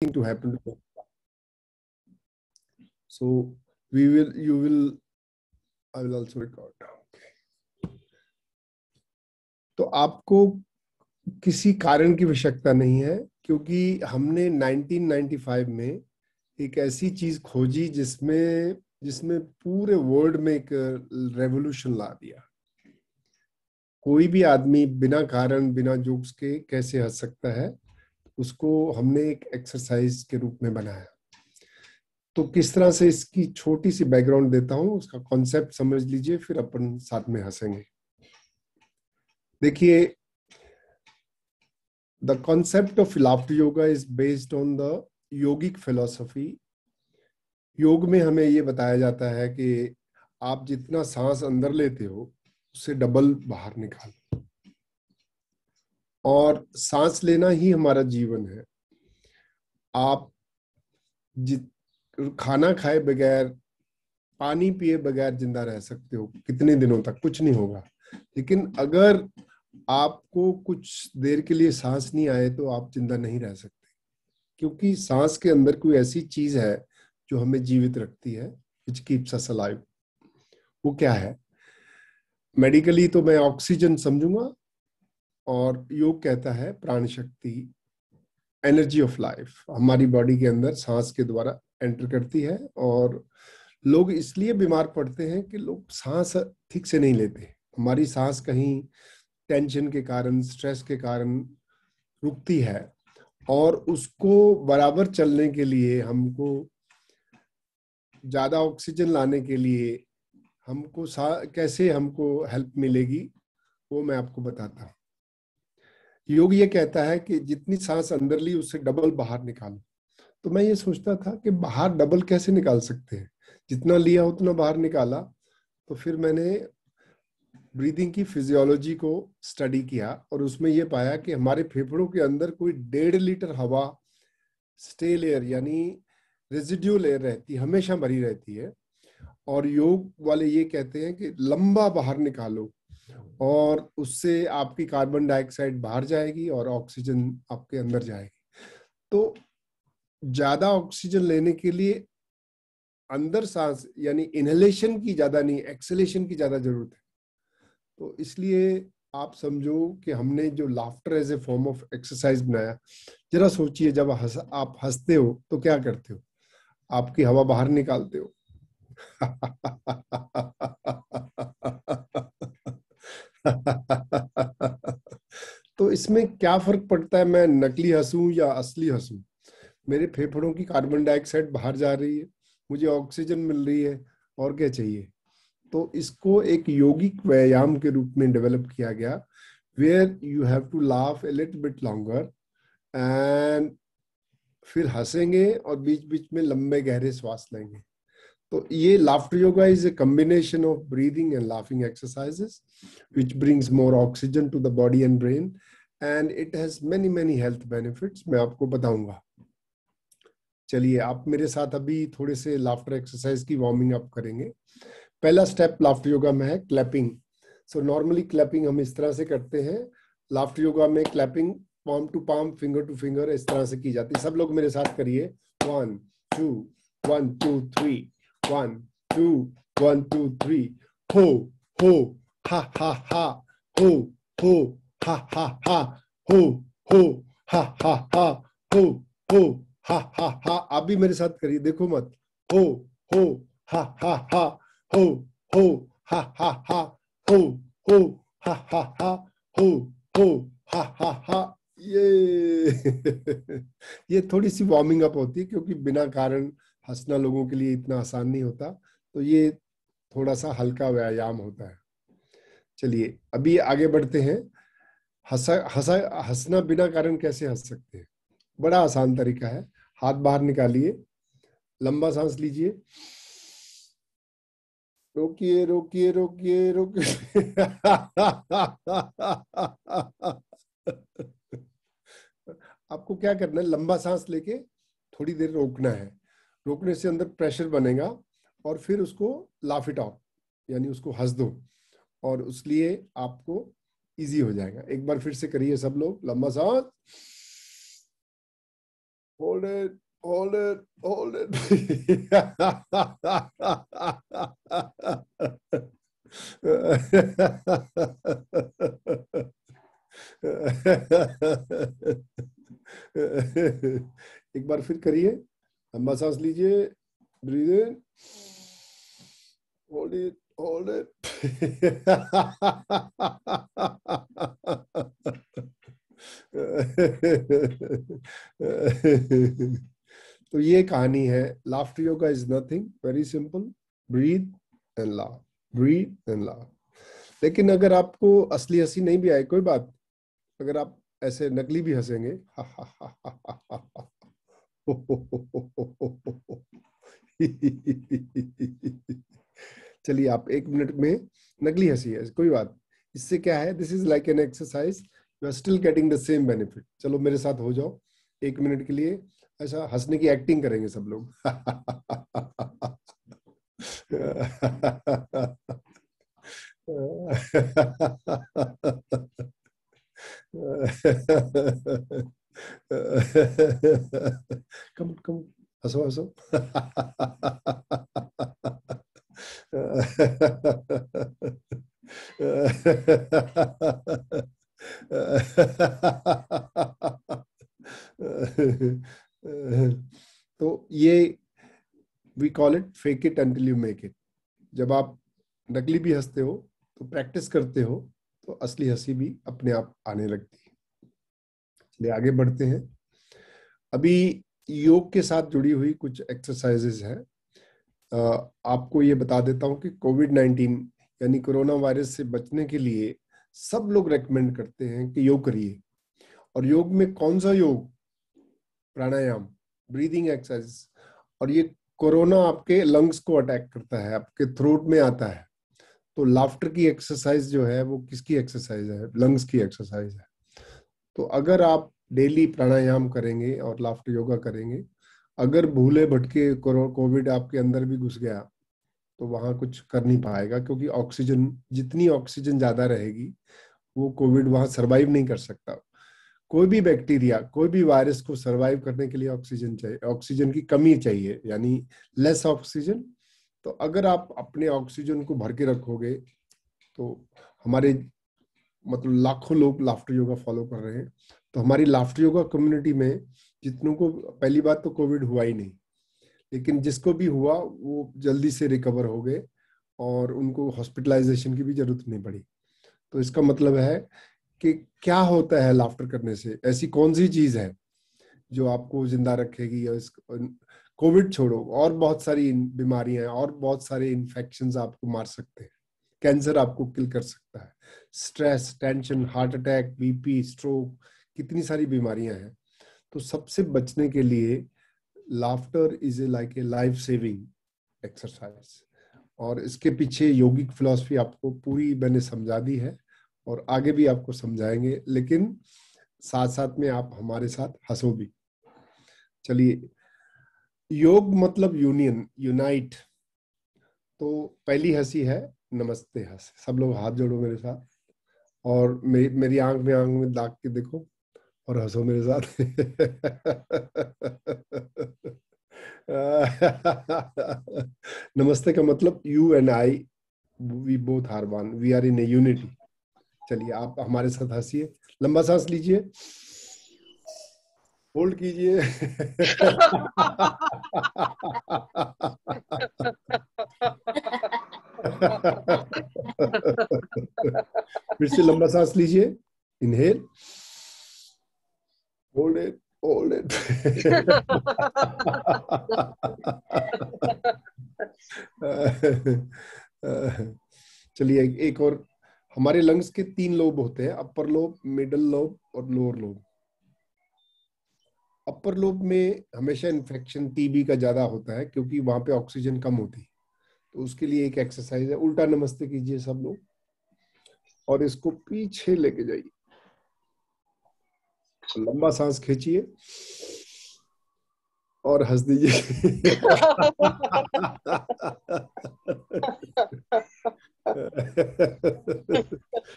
to happen to them. So you will, I will also record. Okay. तो आपको किसी कारण की आवश्यकता नहीं है, क्योंकि हमने 1995 में एक ऐसी चीज खोजी जिसमें जिसमें पूरे वर्ल्ड में एक रेवोल्यूशन ला दिया। कोई भी आदमी बिना कारण बिना जोक्स के कैसे हंस सकता है, उसको हमने एक एक्सरसाइज के रूप में बनाया। तो किस तरह से इसकी छोटी सी बैकग्राउंड देता हूं, उसका कॉन्सेप्ट समझ लीजिए, फिर अपन साथ में हंसेंगे। देखिए, the concept of laughter yoga is based on the yogic philosophy. योग में हमें ये बताया जाता है कि आप जितना सांस अंदर लेते हो उससे डबल बाहर निकालो, और सांस लेना ही हमारा जीवन है। आप खाना खाए बगैर, पानी पिए बगैर जिंदा रह सकते हो कितने दिनों तक, कुछ नहीं होगा। लेकिन अगर आपको कुछ देर के लिए सांस नहीं आए तो आप जिंदा नहीं रह सकते, क्योंकि सांस के अंदर कोई ऐसी चीज है जो हमें जीवित रखती है, विच कीप्स अस अलाइव। वो क्या है? मेडिकली तो मैं ऑक्सीजन समझूंगा, और योग कहता है प्राण शक्ति, एनर्जी ऑफ लाइफ हमारी बॉडी के अंदर सांस के द्वारा एंटर करती है। और लोग इसलिए बीमार पड़ते हैं कि लोग सांस ठीक से नहीं लेते। हमारी सांस कहीं टेंशन के कारण, स्ट्रेस के कारण रुकती है, और उसको बराबर चलने के लिए, हमको ज्यादा ऑक्सीजन लाने के लिए हमको कैसे हमको हेल्प मिलेगी, वो मैं आपको बताता हूँ। योग ये कहता है कि जितनी सांस अंदर ली उससे डबल बाहर निकालो। तो मैं ये सोचता था कि बाहर डबल कैसे निकाल सकते हैं, जितना लिया उतना बाहर निकाला। तो फिर मैंने ब्रीदिंग की फिजियोलॉजी को स्टडी किया, और उसमें ये पाया कि हमारे फेफड़ों के अंदर कोई 1.5 लीटर हवा स्टेल एयर यानी रेजिड्यूल एयर रहती है, हमेशा भरी रहती है। और योग वाले ये कहते हैं कि लंबा बाहर निकालो, और उससे आपकी कार्बन डाइऑक्साइड बाहर जाएगी और ऑक्सीजन आपके अंदर जाएगी। तो ज्यादा ऑक्सीजन लेने के लिए अंदर सांस यानी इनहेलेशन की ज्यादा नहीं, एक्सहेलेशन की ज्यादा जरूरत है। तो इसलिए आप समझो कि हमने जो laughter as a form of exercise बनाया। जरा सोचिए, जब आप हंसते हो तो क्या करते हो? आपकी हवा बाहर निकालते हो। तो इसमें क्या फर्क पड़ता है, मैं नकली हंसूं या असली हंसूं? मेरे फेफड़ों की कार्बन डाइऑक्साइड बाहर जा रही है, मुझे ऑक्सीजन मिल रही है, और क्या चाहिए? तो इसको एक योगिक व्यायाम के रूप में डेवलप किया गया, where you have to laugh a little bit longer, and फिर हंसेंगे और बीच बीच में लंबे गहरे श्वास लेंगे। तो ये laughter yoga is a combination of breathing and laughing exercises which brings more oxygen to the body and brain, and it has many health benefits। मैं आपको बताऊंगा। चलिए, आप मेरे साथ अभी थोड़े से लाफ्टर एक्सरसाइज की वार्मिंग अप करेंगे। पहला स्टेप लाफ्टर योगा में है क्लैपिंग। सो नॉर्मली क्लैपिंग हम इस तरह से करते हैं। लाफ्टर योगा में clapping palm to palm, finger to finger इस तरह से की जाती है। सब लोग मेरे साथ करिए। 1 2 1 2 3 1 2 1 2 3। हो हो ha ha ha, ho ho ha ha ha, ho ho ha ha ha, ho ho ha ha ha। आप भी मेरे साथ करिए, देखो मत। हो ha ha ha, हो ha ha ha, हो ha ha ha, हो ha ha। ये थोड़ी सी वार्मिंग अप होती है, क्योंकि बिना कारण हंसना लोगों के लिए इतना आसान नहीं होता। तो ये थोड़ा सा हल्का व्यायाम होता है। चलिए अभी आगे बढ़ते हैं। हंसना बिना कारण कैसे हंस सकते हैं? बड़ा आसान तरीका है। हाथ बाहर निकालिए, लंबा सांस लीजिए, रोकिए रोकिए रोकिए रोकिए। आपको क्या करना है, लंबा सांस लेके थोड़ी देर रोकना है। रोकने से अंदर प्रेशर बनेगा, और फिर उसको लाफ इट ऑफ यानी उसको हंस दो, और उसलिए आपको इजी हो जाएगा। एक बार फिर से करिए सब लोग, लंबा सांस, hold it, hold it, hold it. एक बार फिर करिए, लंबा सांस लीजिए, breathe in, hold it, hold it. तो ये कहानी है। Laughter yoga is nothing, very simple, breathe and laugh, breathe and laugh. लेकिन अगर आपको असली हंसी नहीं भी आए कोई बात, अगर आप ऐसे नकली भी हंसेंगे, चलिए आप 1 मिनट में नकली हंसी है, कोई बात। इससे क्या है, this is like an exercise, you are still getting the same benefit. चलो मेरे साथ हो जाओ 1 मिनट के लिए, ऐसा हंसने की एक्टिंग करेंगे सब लोग। कम कम, हंसो हंसो। तो ये we call it fake it until you make it. जब आप नकली भी हंसते हो तो प्रैक्टिस करते हो तो असली हंसी भी अपने आप आने लगती है। चलिए आगे बढ़ते हैं। अभी योग के साथ जुड़ी हुई कुछ एक्सरसाइजेज हैं। आपको ये बता देता हूं कि कोविड-19 यानी कोरोना वायरस से बचने के लिए सब लोग रेकमेंड करते हैं कि योग करिए। और योग में कौन सा योग? प्राणायाम, ब्रीदिंग एक्सरसाइज। और ये कोरोना आपके लंग्स को अटैक करता है, आपके थ्रोट में आता है। तो लाफ्टर की एक्सरसाइज जो है वो किसकी एक्सरसाइज है? लंग्स की एक्सरसाइज है। तो अगर आप डेली प्राणायाम करेंगे और लाफ्टर योगा करेंगे, अगर भूले भटके कोविड आपके अंदर भी घुस गया तो वहां कुछ कर नहीं पाएगा, क्योंकि ऑक्सीजन, जितनी ऑक्सीजन ज्यादा रहेगी वो कोविड वहां सरवाइव नहीं कर सकता। कोई भी बैक्टीरिया, कोई भी वायरस को सरवाइव करने के लिए ऑक्सीजन चाहिए, ऑक्सीजन की कमी चाहिए, यानी लेस ऑक्सीजन। तो अगर आप अपने ऑक्सीजन को भर के रखोगे तो हमारे मतलब लाखों लोग लाफ्टर योगा फॉलो कर रहे हैं। तो हमारी लाफ्टर योगा कम्युनिटी में जितनों को, पहली बात तो कोविड हुआ ही नहीं, लेकिन जिसको भी हुआ वो जल्दी से रिकवर हो गए और उनको हॉस्पिटलाइजेशन की भी जरूरत नहीं पड़ी। तो इसका मतलब है कि क्या होता है लाफ्टर करने से, ऐसी कौन सी चीज है जो आपको जिंदा रखेगी। या इस कोविड छोड़ो, और बहुत सारी बीमारियां हैं और बहुत सारे इन्फेक्शंस आपको मार सकते हैं। कैंसर आपको किल कर सकता है, stress, tension, heart attack, BP, stroke, कितनी सारी बीमारियां हैं। तो सबसे बचने के लिए laughter is a like a life saving exercise. और इसके पीछे योगिक फिलॉसफी आपको पूरी मैंने समझा दी है और आगे भी आपको समझाएंगे, लेकिन साथ साथ में आप हमारे साथ हंसो भी। चलिए, योग मतलब यूनियन, यूनाइट। तो पहली हंसी है नमस्ते हंस। सब लोग हाथ जोड़ो मेरे साथ और मेरी आंख में दाग के देखो और हंसो मेरे साथ। नमस्ते का मतलब you and I, we both are one, we are in a unity. चलिए आप हमारे साथ हंसिए, लंबा सांस लीजिए, होल्ड कीजिए। फिर से लंबा सांस लीजिए, inhale, hold it, hold it. चलिए एक और। हमारे लंग्स के 3 लोब होते हैं, अपर लोब, मिडल लोब और लोअर लोब। अपर लोब में हमेशा इन्फेक्शन टीबी का ज्यादा होता है, क्योंकि वहां पे ऑक्सीजन कम होती है। तो उसके लिए एक एक्सरसाइज है, उल्टा नमस्ते कीजिए सब लोग और इसको पीछे लेके जाइए, लंबा सांस खींचिए और हंस दीजिए।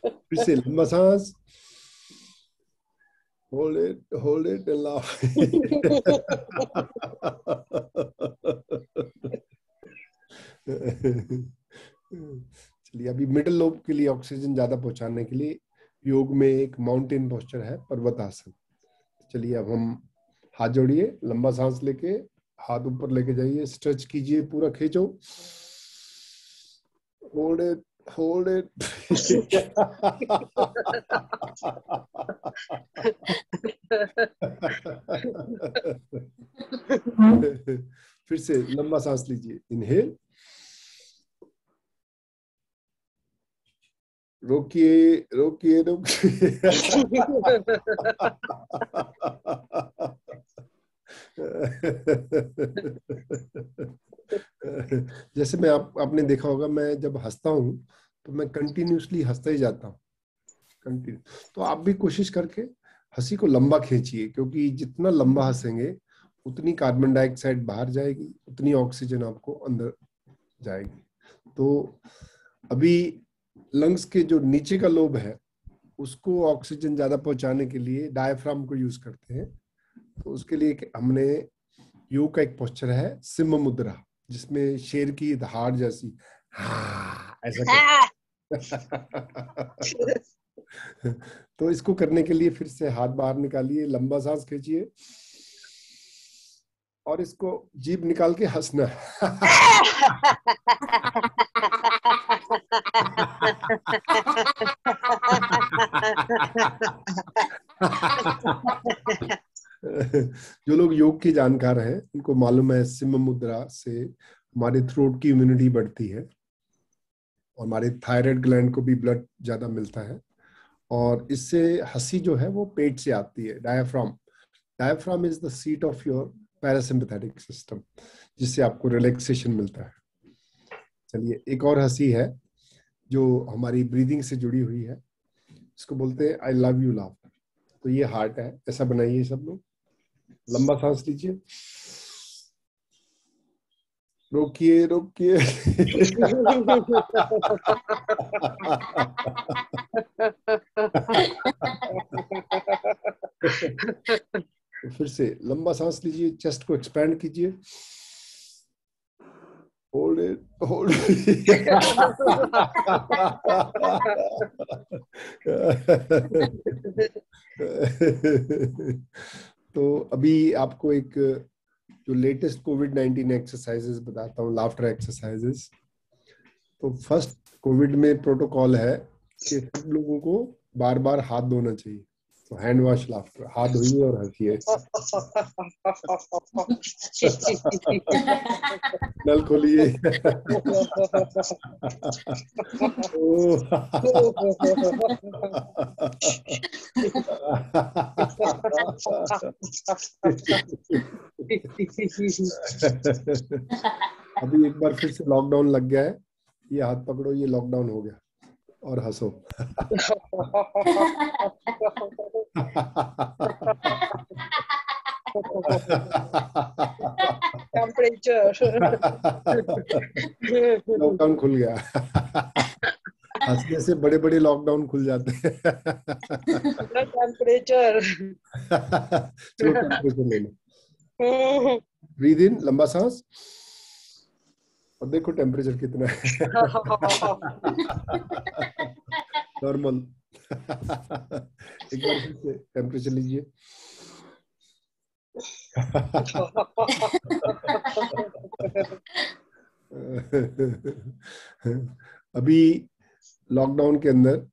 फिर से लंबा सांस, hold it and laugh. चलिए, अभी मिडिल लोब के लिए ऑक्सीजन ज्यादा पहुंचाने के लिए योग में एक माउंटेन पोस्चर है, पर्वतासन। चलिए, अब हम हाथ जोड़िए, लंबा सांस लेके हाथ ऊपर लेके जाइए, स्ट्रेच कीजिए, पूरा खींचो, होल्ड इट, होल्ड इट। फिर से लंबा सांस लीजिए, इनहेल, रोकिए रोकिए रोकिए। जैसे मैं आपने देखा होगा, मैं जब हंसता हूं तो मैं कंटिन्यूसली हंसता ही जाता हूँ, कंटिन्यू। तो आप भी कोशिश करके हंसी को लंबा खींचिए, क्योंकि जितना लंबा हंसेंगे उतनी कार्बन डाइऑक्साइड बाहर जाएगी, उतनी ऑक्सीजन आपको अंदर जाएगी। तो अभी लंग्स के जो नीचे का लोब है उसको ऑक्सीजन ज्यादा पहुंचाने के लिए डायफ्राम को यूज करते हैं। तो उसके लिए हमने योग का एक पोस्चर है, सिंह मुद्रा, जिसमें शेर की दहाड़ जैसी ऐसा तो इसको करने के लिए फिर से हाथ बाहर निकालिए, लंबा सांस खींचिए और इसको जीभ निकाल के हंसना। जो लोग योग के जानकार हैं उनको मालूम है, सिंह मुद्रा से हमारे थ्रोट की इम्यूनिटी बढ़ती है और हमारे थायराइड ग्लैंड को भी ब्लड ज्यादा मिलता है। और इससे हंसी जो है वो पेट से आती है। Diaphragm is the seat of your parasympathetic system, जिससे आपको रिलैक्सेशन मिलता है। चलिए, एक और हंसी है जो हमारी ब्रीदिंग से जुड़ी हुई है, इसको बोलते हैं आई लव यू लाफ्टर। तो ये हार्ट है, ऐसा बनाइए सब लोग, लंबा सांस लीजिए, रोकिए रोकिए। फिर से लंबा सांस लीजिए, चेस्ट को एक्सपैंड कीजिए, होल्ड इट, होल्ड इट। तो अभी आपको एक जो लेटेस्ट कोविड-19 एक्सरसाइजेस बताता हूँ, लाफ्टर एक्सरसाइजेस। तो फर्स्ट कोविड में प्रोटोकॉल है कि सब लोगों को बार बार हाथ धोना चाहिए। तो हैंड वॉश लाफ्टर, हाथ धोइए और हंसिए। नल खोलिए। अभी एक बार फिर से लॉकडाउन लग गया है, ये हाथ पकड़ो, ये लॉकडाउन हो गया, और हंसो। लॉकडाउन खुल गया। हंसने से बड़े बड़े लॉकडाउन खुल जाते हैं। टेम्परेचर। चलो, टेम्परेचर ले लो, ब्रीद इन, लंबा सांस, और देखो टेम्परेचर कितना है। नॉर्मल। एक बार फिर से टेम्परेचर लीजिए। अभी लॉकडाउन के अंदर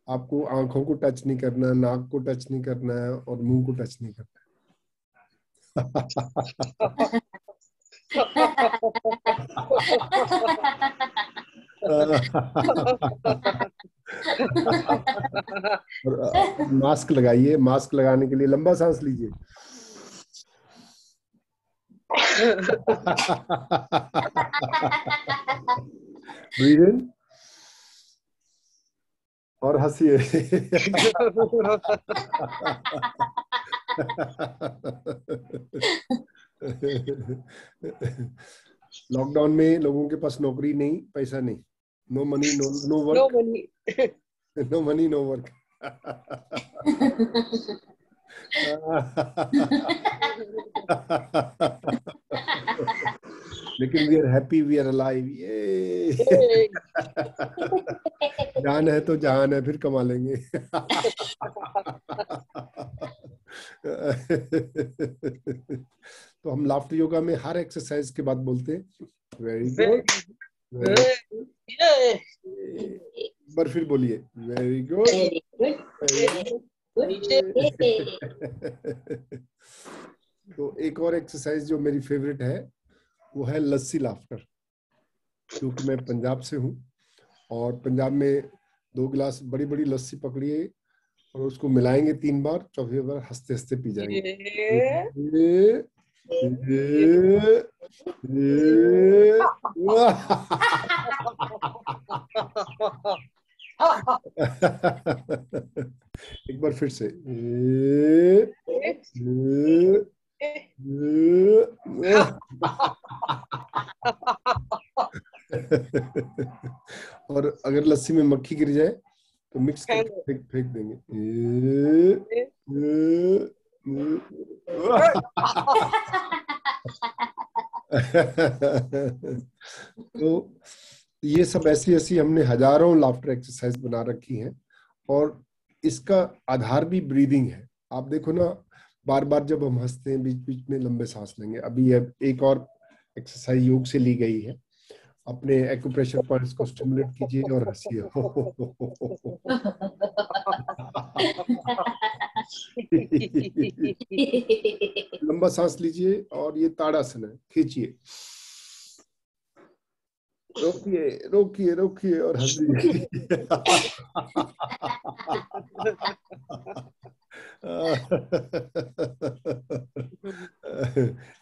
आपको आंखों को टच नहीं करना, नाक को टच नहीं करना है और मुंह को टच नहीं करना है। मास्क लगाइए, मास्क लगाने के लिए लंबा सांस लीजिए। ब्रीद इन और हंसिए। लॉकडाउन में लोगों के पास नौकरी नहीं, पैसा नहीं, no money no work, no money no work. लेकिन we are happy, we are alive, ये जान है तो जहान है, फिर कमा लेंगे। तो हम लाफ्टर योगा में हर एक्सरसाइज के बाद बोलते हैं वेरी गुड, वेरी एक बार फिर बोलिए वेरी गुड, वेरी गुड। तो एक और एक्सरसाइज जो मेरी फेवरेट है वो है लस्सी लाफ्टर, क्योंकि मैं पंजाब से हूँ और पंजाब में 2 गिलास बड़ी बड़ी लस्सी पकड़िए और उसको मिलाएंगे 3 बार, चौथी बार हंसते हंसते पी जाएंगे। एक बार फिर से। और अगर लस्सी में मक्खी गिर जाए तो मिक्स करके फेंक फेंक देंगे। तो ये सब ऐसी ऐसी हमने हजारों लाफ्टर एक्सरसाइज बना रखी हैं और इसका आधार भी ब्रीदिंग है। आप देखो ना, बार बार जब हम हंसते हैं बीच बीच में लंबे सांस लेंगे। अभी एक और एक्सरसाइज योग से ली गई है, अपने एक्यूप्रेशर पॉइंट्स को स्टिमुलेट कीजिए और हंसिए। लंबा सांस लीजिए और ये ताड़ासन है, खींचिए, रोकिए रोकिए रोकिए और हंसिए।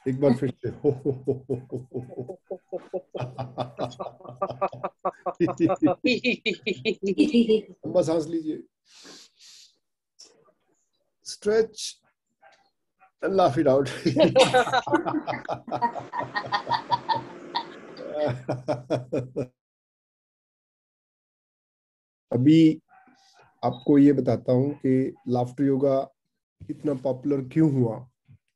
एक बार फिर से। लंबा सांस लीजिए, stretch and laugh it out. अभी आपको ये बताता हूँ कि लाफ्टर योगा इतना पॉपुलर क्यों हुआ,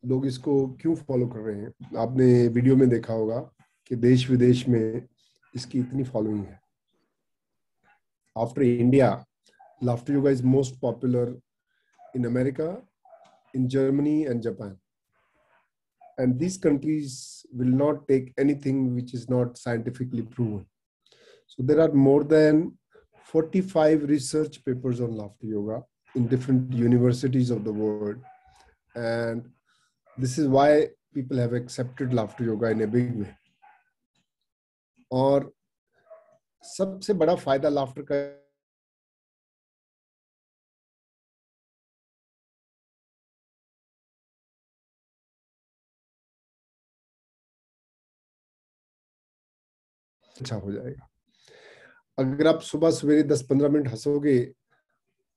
लोग इसको क्यों फॉलो कर रहे हैं। आपने वीडियो में देखा होगा कि देश विदेश में इसकी इतनी फॉलोइंग है। After India, laughter yoga is most popular in America, in Germany and Japan. And these countries will not take anything which is not scientifically proven. So there are more than 45 research papers on laughter yoga in different universities of the world. And this is why people have accepted laughter yoga in a big way. और सबसे बड़ा फायदा laughter का अच्छा हो जाएगा। अगर आप सुबह सवेरे 10-15 मिनट हंसोगे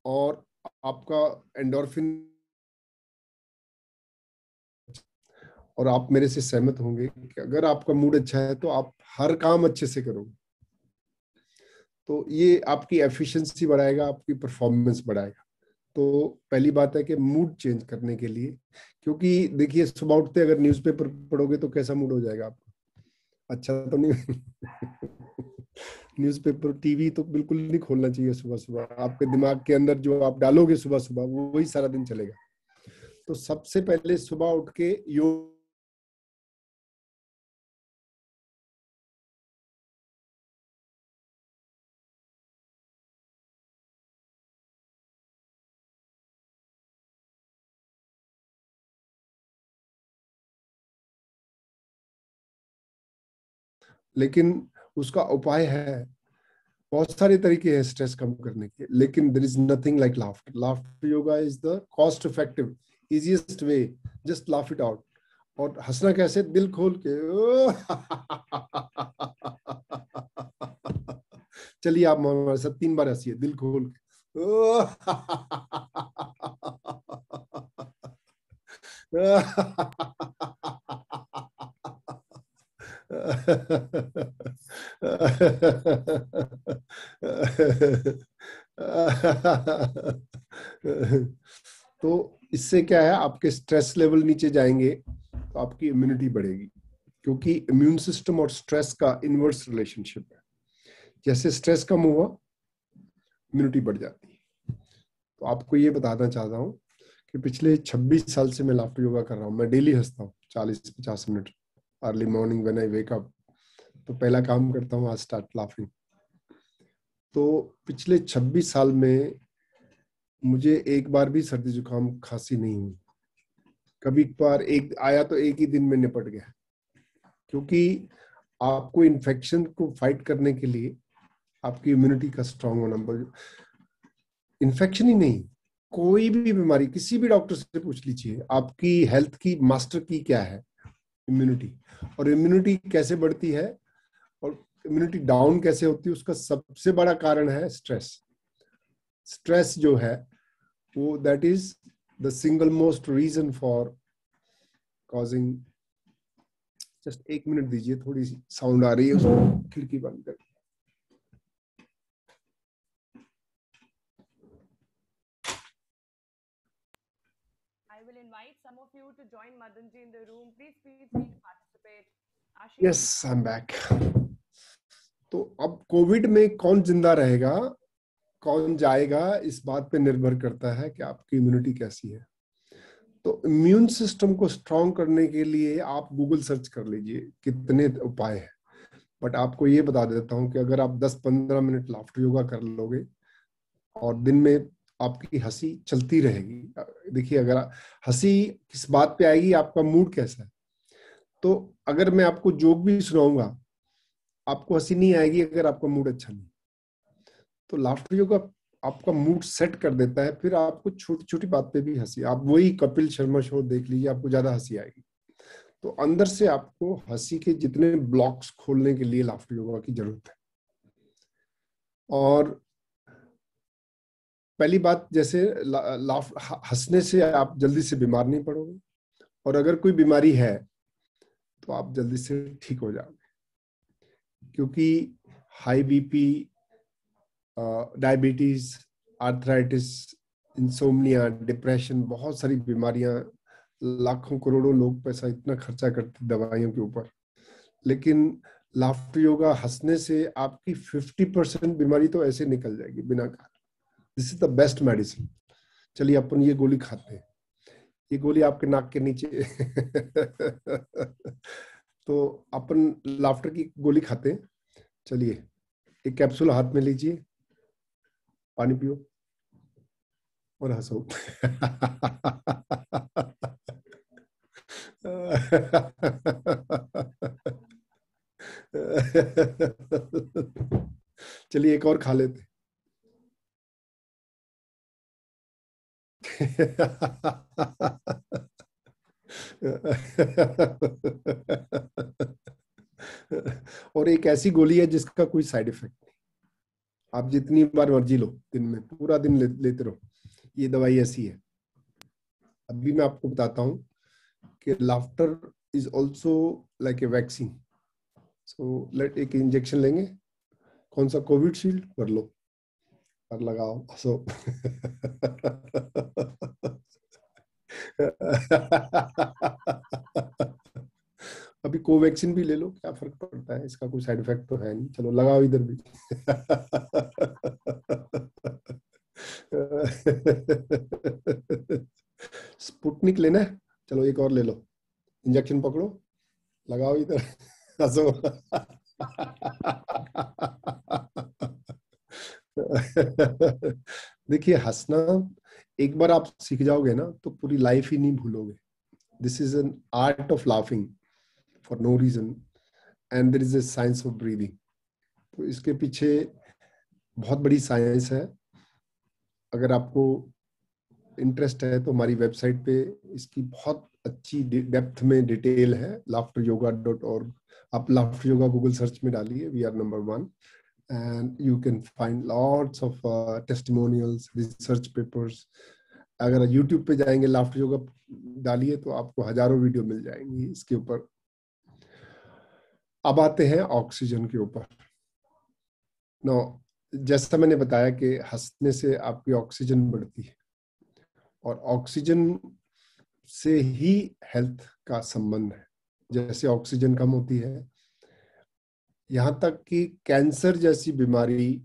और आपका एंडोर्फिन, और आप मेरे से सहमत होंगे कि अगर आपका मूड अच्छा है तो आप हर काम अच्छे से करोगे। तो ये आपकी एफिशिएंसी बढ़ाएगा, आपकी परफॉर्मेंस बढ़ाएगा। तो पहली बात है कि मूड चेंज करने के लिए, क्योंकि देखिए सुबह उठते अगर न्यूज़पेपर पढ़ोगे तो कैसा मूड हो जाएगा आपका, अच्छा तो नहीं। न्यूज़पेपर टीवी तो बिल्कुल नहीं खोलना चाहिए सुबह सुबह। आपके दिमाग के अंदर जो आप डालोगे सुबह सुबह वो वही सारा दिन चलेगा। तो सबसे पहले सुबह उठ के योग, लेकिन उसका उपाय है, बहुत सारे तरीके हैं स्ट्रेस कम करने के, लेकिन there is nothing like laughter. Laughter yoga is the cost effective easiest way, just laugh it out. और हंसना कैसे, दिल खोल के। चलिए आप हमारे साथ 3 बार हंसिए दिल खोल के। तो इससे क्या है, आपके स्ट्रेस लेवल नीचे जाएंगे तो आपकी इम्यूनिटी बढ़ेगी, क्योंकि इम्यून सिस्टम और स्ट्रेस का इनवर्स रिलेशनशिप है। जैसे स्ट्रेस कम हुआ, इम्यूनिटी बढ़ जाती है। तो आपको ये बताना चाहता हूँ कि पिछले 26 साल से मैं लाफ्टर योगा कर रहा हूँ। मैं डेली हंसता हूँ 40-50 minute early morning when I wake up. तो पहला काम करता हूँ, आई स्टार्ट लाफिंग। तो पिछले 26 साल में मुझे एक बार भी सर्दी जुकाम खांसी नहीं हुई। कभी कभार एक आया तो एक ही दिन में निपट गया, क्योंकि आपको इन्फेक्शन को फाइट करने के लिए आपकी इम्यूनिटी का स्ट्रांग होना। इन्फेक्शन ही नहीं, कोई भी बीमारी, किसी भी डॉक्टर से पूछ लीजिए, आपकी हेल्थ की मास्टर की क्या है? इम्यूनिटी। और इम्यूनिटी कैसे बढ़ती है और इम्यूनिटी डाउन कैसे होती है, उसका सबसे बड़ा कारण है स्ट्रेस। स्ट्रेस जो है वो that is the single most reason for causing. Just एक मिनट दीजिए, थोड़ी सी साउंड आ रही है, उसको खिड़की बंद कर। I will invite some of you to join Madanji in the room. Please feel free to participate. Ashish. Yes, I am back. तो अब कोविड में कौन जिंदा रहेगा, कौन जाएगा, इस बात पे निर्भर करता है कि आपकी इम्यूनिटी कैसी है। तो इम्यून सिस्टम को स्ट्रांग करने के लिए आप गूगल सर्च कर लीजिए, कितने उपाय हैं। बट आपको ये बता देता हूँ कि अगर आप 10-15 मिनट लाफ्टर योगा कर लोगे और दिन में आपकी हंसी चलती रहेगी। देखिए, अगर हंसी किस बात पे आएगी, आपका मूड कैसा है। तो अगर मैं आपको जोक भी सुनाऊंगा, आपको हंसी नहीं आएगी अगर आपका मूड अच्छा नहीं। तो लाफ्टर योगा आपका मूड सेट कर देता है, फिर आपको छोटी छोटी बात पे भी हंसी। आप वही कपिल शर्मा शो देख लीजिए, आपको ज्यादा हंसी आएगी। तो अंदर से आपको हंसी के जितने ब्लॉक्स खोलने के लिए लाफ्टर योगा की जरूरत है। और पहली बात, जैसे हंसने से आप जल्दी से बीमार नहीं पड़ोगे, और अगर कोई बीमारी है तो आप जल्दी से ठीक हो जाओगे, क्योंकि high BP, diabetes, arthritis, insomnia, depression, बहुत सारी बीमारियां, लाखों करोड़ों लोग पैसा इतना खर्चा करते दवाइयों के ऊपर। लेकिन लाफ्टर योगा हंसने से आपकी 50% बीमारी तो ऐसे निकल जाएगी बिना कारण। This is the best medicine. चलिए अपन ये गोली खाते हैं। ये गोली आपके नाक के नीचे तो अपन लाफ्टर की गोली खाते हैं। चलिए, एक कैप्सूल हाथ में लीजिए, पानी पियो और हंसो। चलिए एक और खा लेते। और एक ऐसी गोली है जिसका कोई साइड इफेक्ट नहीं। आप जितनी बार मर्जी लो, दिन में पूरा दिन लेते रहो। ये दवाई ऐसी है। अभी मैं आपको बताता हूँ कि laughter is also like a vaccine. So let एक इंजेक्शन लेंगे, कौन सा, कोविशील्ड कर लो और लगाओ, हंसो। अभी कोवैक्सीन भी ले लो, क्या फर्क पड़ता है, इसका कोई साइड इफेक्ट तो है नहीं। चलो लगाओ इधर भी। स्पुतनिक लेना है, चलो एक और ले लो, इंजेक्शन पकड़ो, लगाओ इधर, हंसो। देखिए, हंसना एक बार आप सीख जाओगे ना तो पूरी लाइफ ही नहीं भूलोगे। This is an art of laughing for no reason, and there is a science of breathing. तो इसके पीछे बहुत बड़ी साइंस है। अगर आपको इंटरेस्ट है तो हमारी वेबसाइट पे इसकी बहुत अच्छी डेप्थ में डिटेल है, laughteryoga.org। आप लाफ्टर योगा गूगल सर्च में डालिए, we are number 1, and you can find lots of testimonials, research papers। अगर YouTube पे जाएंगे, लाफ्टर योगा डालिए तो आपको हजारों वीडियो मिल जाएंगी इसके ऊपर। अब आते हैं ऑक्सीजन के ऊपर। नो, जैसा मैंने बताया कि हंसने से आपकी ऑक्सीजन बढ़ती है, और ऑक्सीजन से ही हेल्थ का संबंध है। जैसे ऑक्सीजन कम होती है, यहाँ तक कि कैंसर जैसी बीमारी,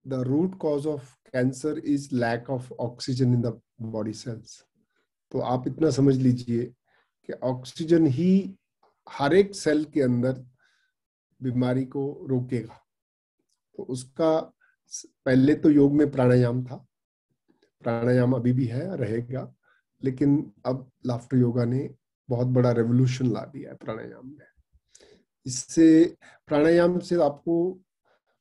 the root cause of cancer is lack of oxygen in the body cells. तो आप इतना समझ लीजिए कि ऑक्सीजन ही हर एक सेल के अंदर बीमारी को रोकेगा। तो उसका पहले तो योग में प्राणायाम था, प्राणायाम अभी भी है, रहेगा, लेकिन अब लाफ्टर योगा ने बहुत बड़ा रेवोल्यूशन ला दिया है प्राणायाम में। इससे, प्राणायाम से आपको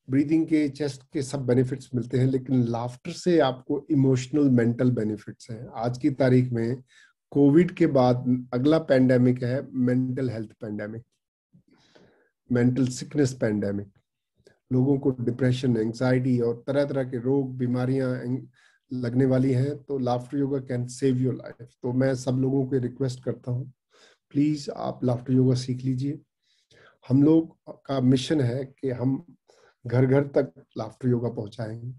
ब्रीदिंग के, चेस्ट के सब बेनिफिट्स मिलते हैं, लेकिन लाफ्टर से आपको इमोशनल मेंटल बेनिफिट्स हैं। आज की तारीख में कोविड के बाद अगला पैंडेमिक है mental health pandemic, mental sickness pandemic. लोगों को डिप्रेशन, एंजाइटी और तरह तरह के रोग, बीमारियां लगने वाली हैं। तो laughter yoga can save your life. तो मैं सब लोगों को रिक्वेस्ट करता हूँ, प्लीज आप लाफ्टर योगा सीख लीजिए। हम लोग का मिशन है कि हम घर घर तक लाफ्टर योगा पहुंचाएंगे।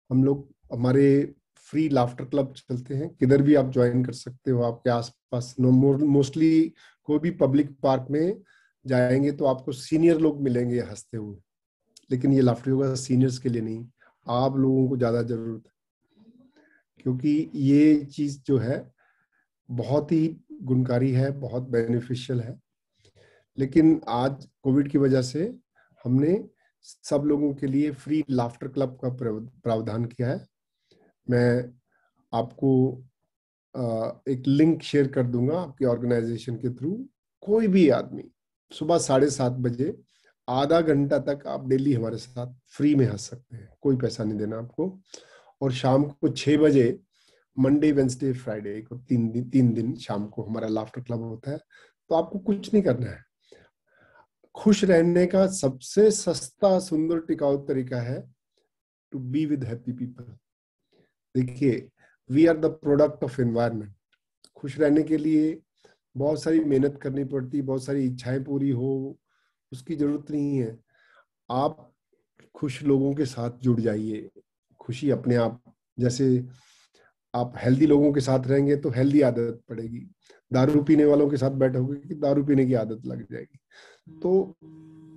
हम लोग, हमारे फ्री लाफ्टर क्लब चलते हैं, किधर भी आप ज्वाइन कर सकते हो आपके आसपास। मोस्टली कोई भी पब्लिक पार्क में जाएंगे तो आपको सीनियर लोग मिलेंगे हंसते हुए, लेकिन ये लाफ्टर योगा सीनियर्स के लिए नहीं, आप लोगों को ज्यादा जरूरत है, क्योंकि ये चीज जो है बहुत ही गुणकारी है, बहुत बेनिफिशियल है। लेकिन आज कोविड की वजह से हमने सब लोगों के लिए फ्री लाफ्टर क्लब का प्रावधान किया है। मैं आपको एक लिंक शेयर कर दूंगा आपकी ऑर्गेनाइजेशन के थ्रू। कोई भी आदमी सुबह 7:30 आधा घंटा तक आप डेली हमारे साथ फ्री में हंस सकते हैं, कोई पैसा नहीं देना आपको। और शाम को 6 मंडे, वेंसडे, फ्राइडे को 3 दिन शाम को हमारा लाफ्टर क्लब होता है। तो आपको कुछ नहीं करना है। खुश रहने का सबसे सस्ता, सुंदर, टिकाऊ तरीका है to be with happy people. देखिए, we are the product of environment. खुश रहने के लिए बहुत सारी मेहनत करनी पड़ती, बहुत सारी इच्छाएं पूरी हो, उसकी जरूरत नहीं है। आप खुश लोगों के साथ जुड़ जाइए, खुशी अपने आप। जैसे आप हेल्दी लोगों के साथ रहेंगे तो हेल्दी आदत पड़ेगी, दारू पीने वालों के साथ बैठोगे कि दारू पीने की आदत लग जाएगी। तो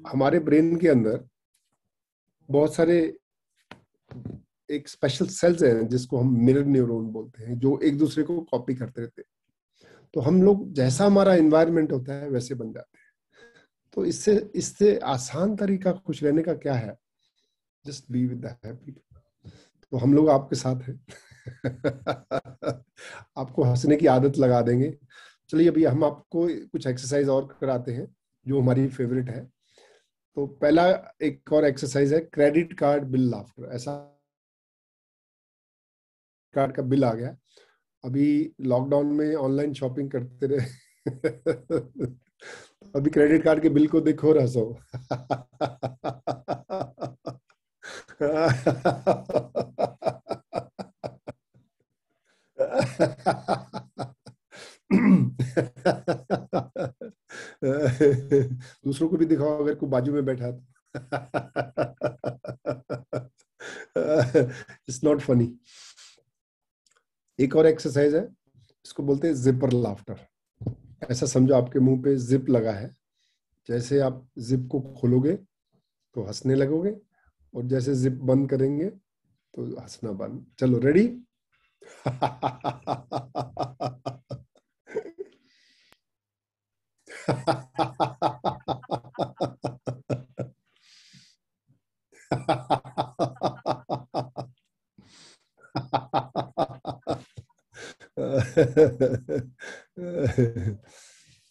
हमारे ब्रेन के अंदर बहुत सारे एक स्पेशल सेल्स हैं जिसको हम मिरर न्यूरॉन बोलते हैं, जो एक दूसरे को कॉपी करते रहते हैं। तो हम लोग, जैसा हमारा एनवायरनमेंट होता है वैसे बन जाते हैं। तो इससे इससे आसान तरीका खुश रहने का क्या है? Just be with the happy. तो हम लोग आपके साथ हैं। आपको हंसने की आदत लगा देंगे। चलिए, अभी हम आपको कुछ एक्सरसाइज और कराते हैं जो हमारी फेवरेट है। तो पहला एक और एक्सरसाइज है क्रेडिट कार्ड बिल लाफ्टर। ऐसा कार्ड का बिल आ गया, अभी लॉकडाउन में ऑनलाइन शॉपिंग करते रहे। अभी क्रेडिट कार्ड के बिल को देखो और हंसो। दूसरों को भी दिखाओ अगर कोई बाजू में बैठा तो। It's not funny. एक और एक्सरसाइज है, इसको बोलते हैं जिपर लाफ्टर। ऐसा समझो आपके मुंह पे जिप लगा है, जैसे आप जिप को खोलोगे तो हंसने लगोगे, और जैसे जिप बंद करेंगे तो हंसना बंद। चलो, रेडी?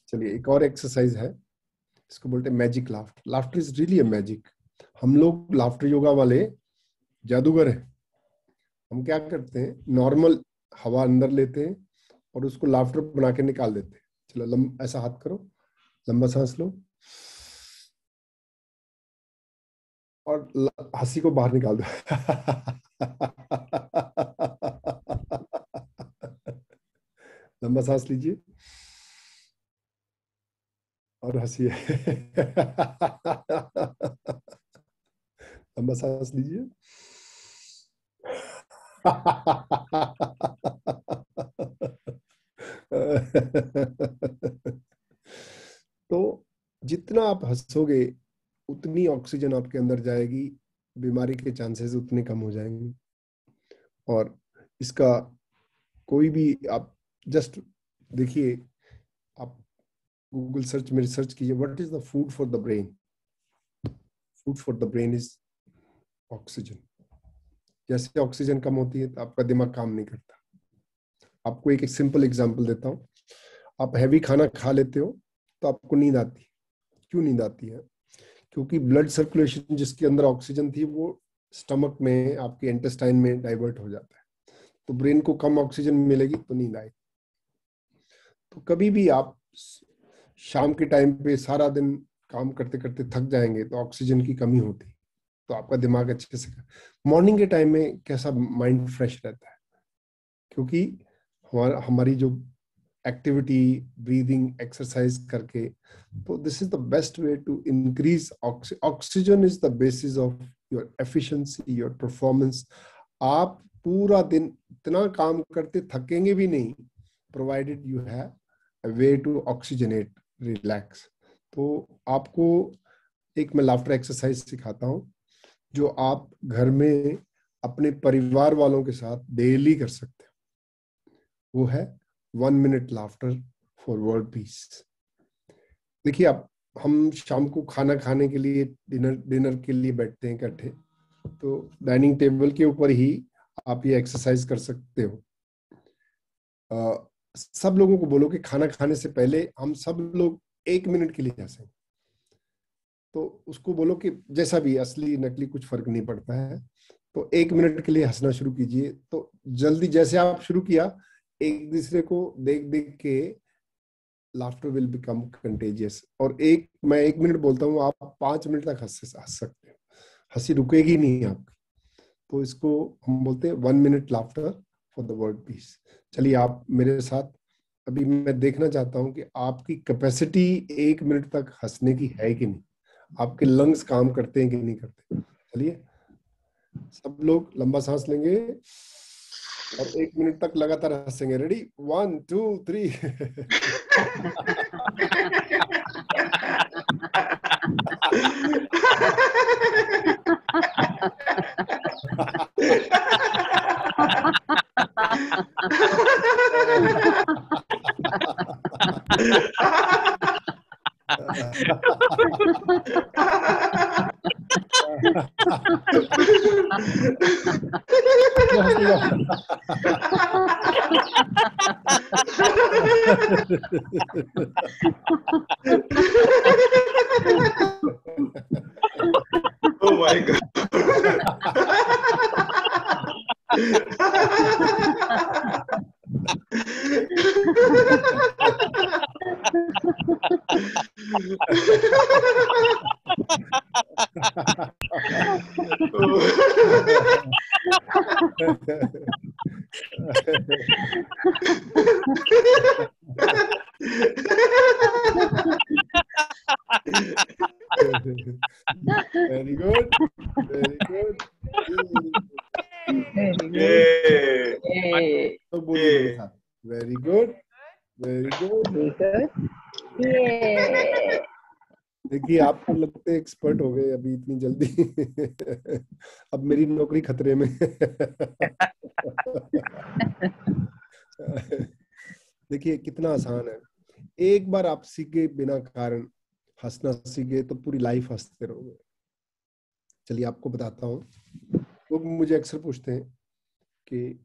चलिए, एक और एक्सरसाइज है, इसको बोलते हैं magic laughter. Laughter is really a magic. हम लोग लाफ्टर योगा वाले जादूगर हैं। हम क्या करते हैं, नॉर्मल हवा अंदर लेते हैं और उसको लाफ्टर बना के निकाल देते हैं। चलो, ऐसा हाथ करो, लंबा सांस लो और हंसी को बाहर निकाल दो। लंबा सांस लीजिए और हंसिए। लंबा सांस लीजिए तो जितना आप हंसोगे उतनी ऑक्सीजन आपके अंदर जाएगी, बीमारी के चांसेस उतने कम हो जाएंगे। और इसका कोई भी आप जस्ट देखिए, आप गूगल सर्च में रिसर्च कीजिए, what is the food for the brain. Food for the brain is oxygen. जैसे ऑक्सीजन कम होती है तो आपका दिमाग काम नहीं करता। आपको एक सिंपल एग्जांपल देता हूँ। आप हैवी खाना खा लेते हो तो आपको नींद आती है। क्यों नींद आती है? क्योंकि ब्लड सर्कुलेशन जिसके अंदर ऑक्सीजन थी वो स्टमक में, आपके इंटेस्टाइन में डाइवर्ट हो जाता है। तो ब्रेन को कम ऑक्सीजन मिलेगी तो नींद आएगी। तो कभी भी आप शाम के टाइम पे सारा दिन काम करते करते थक जाएंगे तो ऑक्सीजन की कमी होती, तो आपका दिमाग अच्छे से। मॉर्निंग के टाइम में कैसा माइंड फ्रेश रहता है, क्योंकि हमारी जो एक्टिविटी, ब्रीदिंग एक्सरसाइज करके, तो this is the best way to increase oxygen is the basis of your efficiency, your performance. आप पूरा दिन इतना काम करते थकेंगे भी नहीं, provided you have a way to oxygenate, relax. तो आपको एक मैं लाफ्टर एक्सरसाइज सिखाता हूँ जो आप घर में अपने परिवार वालों के साथ डेली कर सकते हो। वो है 1 minute laughter for world peace. देखिए, आप हम शाम को खाना खाने के लिए, डिनर के लिए बैठते हैं इकट्ठे, तो डाइनिंग टेबल के ऊपर ही आप ये एक्सरसाइज कर सकते हो। सब लोगों को बोलो कि खाना खाने से पहले हम सब लोग 1 मिनट के लिए हंसें। तो उसको बोलो कि जैसा भी, असली नकली कुछ फर्क नहीं पड़ता है, तो 1 मिनट के लिए हंसना शुरू कीजिए। तो जल्दी जैसे आप शुरू किया, एक दूसरे को देख देख के लाफ्टर विल बिकम कंटेजियस। और मैं 1 मिनट बोलता हूँ, आप 5 मिनट तक हंस सकते हो, हंसी रुकेगी नहीं आपकी। तो इसको हम बोलते हैं 1 minute laughter for the world peace. चलिए आप मेरे साथ, अभी मैं देखना चाहता हूँ कि आपकी कैपेसिटी 1 मिनट तक हंसने की है कि नहीं, आपके लंग्स काम करते हैं कि नहीं करते। चलिए सब लोग लंबा सांस लेंगे और 1 मिनट तक लगातार हंसेंगे। Ready, 1 2 3। Oh my God. Very good, very good. Very good. Yay. Yay. तो बोलिए मेरे साथ, very good, very good. Very good. Yay. देखिए आपको लगते हैं एक्सपर्ट हो गए अभी इतनी जल्दी। अब मेरी नौकरी खतरे में। देखिए कितना आसान है। एक बार आप सीख गए, बिना कारण हंसना सीख गए, तो पूरी लाइफ हंसते रहोगे। चलिए आपको बताता हूँ। लोग मुझे अक्सर पूछते हैं कि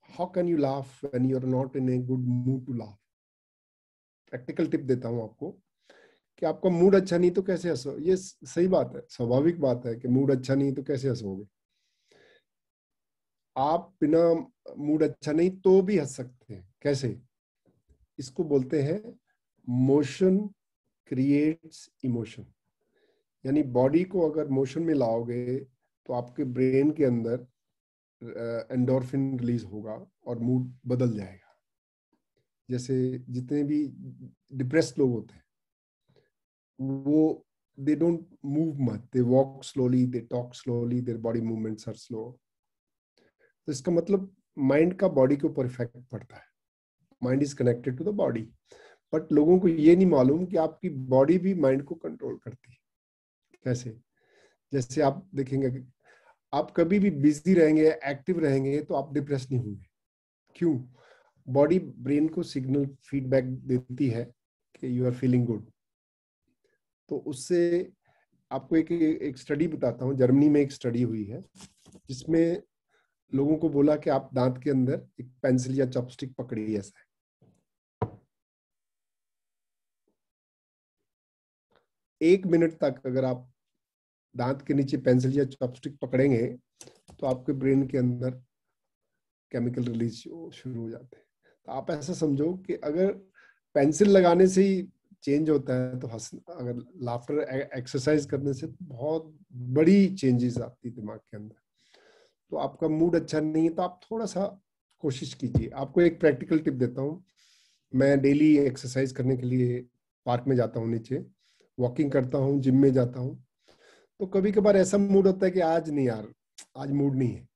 how can you laugh when you are not in a good mood to laugh. Practical tip देता हूँ आपको कि आपका मूड अच्छा नहीं तो कैसे हंसो। ये सही बात है, स्वाभाविक बात है कि मूड अच्छा नहीं तो कैसे हंसोगे। आप बिना मूड अच्छा नहीं तो भी हंस सकते हैं। कैसे? इसको बोलते हैं मोशन क्रिएट्स इमोशन। यानी बॉडी को अगर मोशन में लाओगे तो आपके ब्रेन के अंदर एंडोर्फिन रिलीज होगा और मूड बदल जाएगा। जैसे जितने भी डिप्रेस्ड लोग होते हैं, वो they don't move much, they walk slowly, they talk slowly, their body movements are slow. तो इसका मतलब माइंड का बॉडी के ऊपर इफेक्ट पड़ता है। Mind is connected to the body, but लोगों को ये नहीं मालूम कि आपकी बॉडी भी माइंड को कंट्रोल करती है। कैसे? जैसे आप देखेंगे कि आप कभी भी बिजी रहेंगे, एक्टिव रहेंगे, तो आप डिप्रेस नहीं होंगे। क्यों? बॉडी ब्रेन को सिग्नल फीडबैक देती है कि यू आर फीलिंग गुड। तो उससे आपको एक स्टडी बताता हूँ। जर्मनी में एक स्टडी हुई है जिसमें लोगों को बोला कि आप दांत के अंदर एक पेंसिल या चॉपस्टिक पकड़िए। ऐसा है, 1 मिनट तक अगर आप दांत के नीचे पेंसिल या चॉपस्टिक पकड़ेंगे तो आपके ब्रेन के अंदर केमिकल रिलीज शुरू हो जाते हैं। तो आप ऐसा समझो कि अगर पेंसिल लगाने से ही चेंज होता है, तो अगर लाफ्टर एक्सरसाइज करने से बहुत बड़ी चेंजेस आती है दिमाग के अंदर। तो आपका मूड अच्छा नहीं है तो आप थोड़ा सा कोशिश कीजिए। आपको एक प्रैक्टिकल टिप देता हूँ। मैं डेली एक्सरसाइज करने के लिए पार्क में जाता हूँ, नीचे वॉकिंग करता हूँ, जिम में जाता हूँ। तो कभी कभार ऐसा मूड होता है कि आज नहीं यार, आज मूड नहीं है।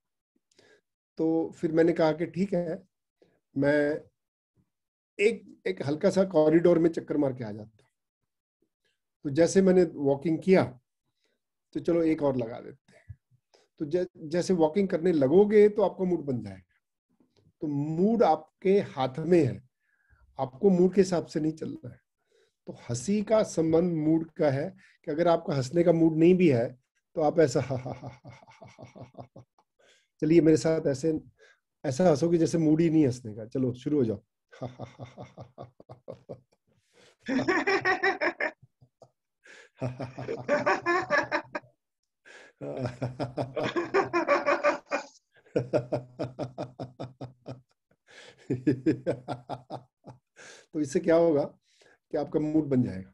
तो फिर मैंने कहा कि ठीक है, मैं एक हल्का सा कॉरिडोर में चक्कर मार के आ जाता हूँ। तो जैसे मैंने वॉकिंग किया तो चलो एक और लगा देते हैं। तो जैसे वॉकिंग करने लगोगे तो आपका मूड बन जाएगा। तो मूड आपके हाथ में है, आपको मूड के हिसाब से नहीं चलना है। तो हंसी का संबंध मूड का है कि अगर आपका हंसने का मूड नहीं भी है तो आप ऐसा चलिए मेरे साथ ऐसा हंसोगे जैसे मूड ही नहीं हंसने का। चलो शुरू हो जाओ। तो इससे क्या होगा कि आपका मूड बन जाएगा।